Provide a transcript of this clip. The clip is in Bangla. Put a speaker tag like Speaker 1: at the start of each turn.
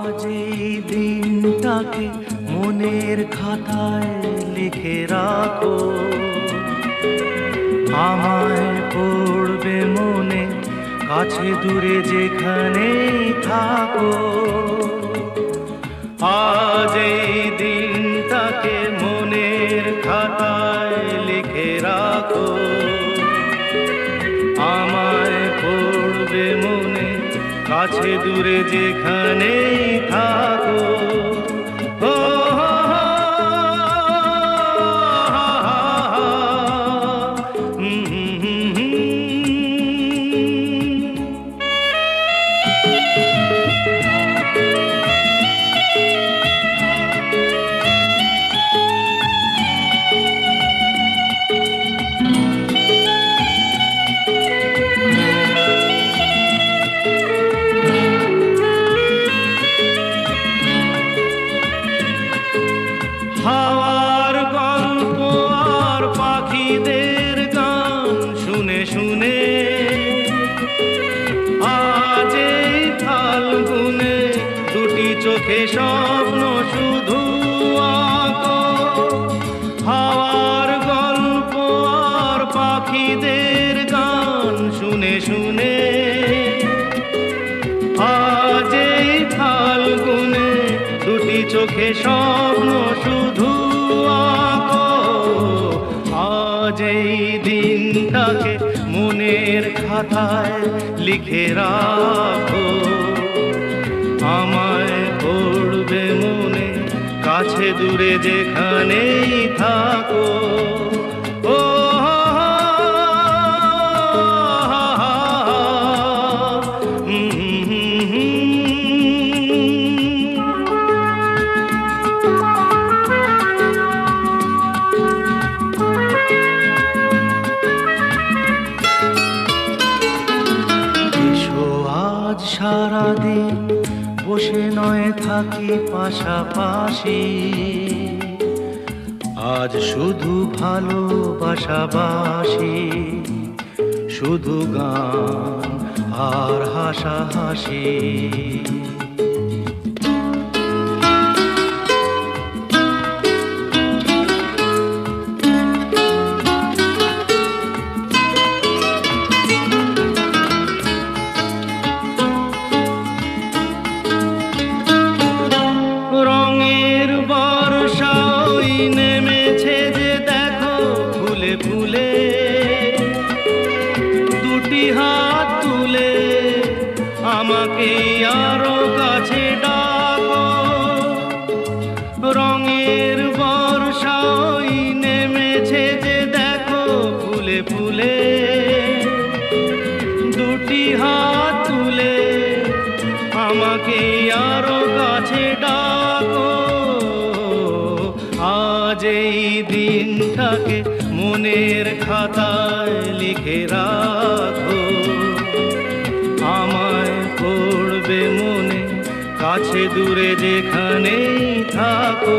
Speaker 1: আজ এই দিনটাকে মনের খাতায় লিখে রাখো, আমায় পড়বে মনে, কাছে দূরে যেখানেই থাকো। আজ এই দিনটাকে মনের খাতায় লিখে রাখো, আমায় পড়বে মনে, কাছে দূরে যেখানেই থাকো। হাওয়ার গল্প আর পাখিদের গান শুনে শুনে আজ এই ফাল্গুনে দুটি চোখে স্বপ্ন শুধু আঁকো। হাওয়ার গল্প আর পাখিদের গান শুনে শুনে আজ এই ফাল্গুনে দুটি চোখে স্বপ্ন শুধু আঁকো। আজ এই দিনটাকে মনের খাতায় লিখে রাখো, আমায় পড়বে মনে, কাছে দূরে যেখানেই থাকো। ও সারাদিন বসে নয় থাকি পাশাপাশি, আজ শুধু ভালোবাসাবাসি, শুধু গান আর হাসাহাসি। রঙের বর্ষা ওই নেমেছে যে দেখো ফুলে ফুলে, দুটি হাত তুলে আমাকে আরো কাছে ডাকো। রঙের বর্ষা ওই নেমেছে যে দেখো ফুলে ফুলে, দুটি হাত তুলে আমাকে আরো কাছে ডাকো। আজ এই দিনটাকে মনের খাতায় লিখে রাখো, আমায় পড়বে মনে, কাছে দূরে যেখানেই থাকো।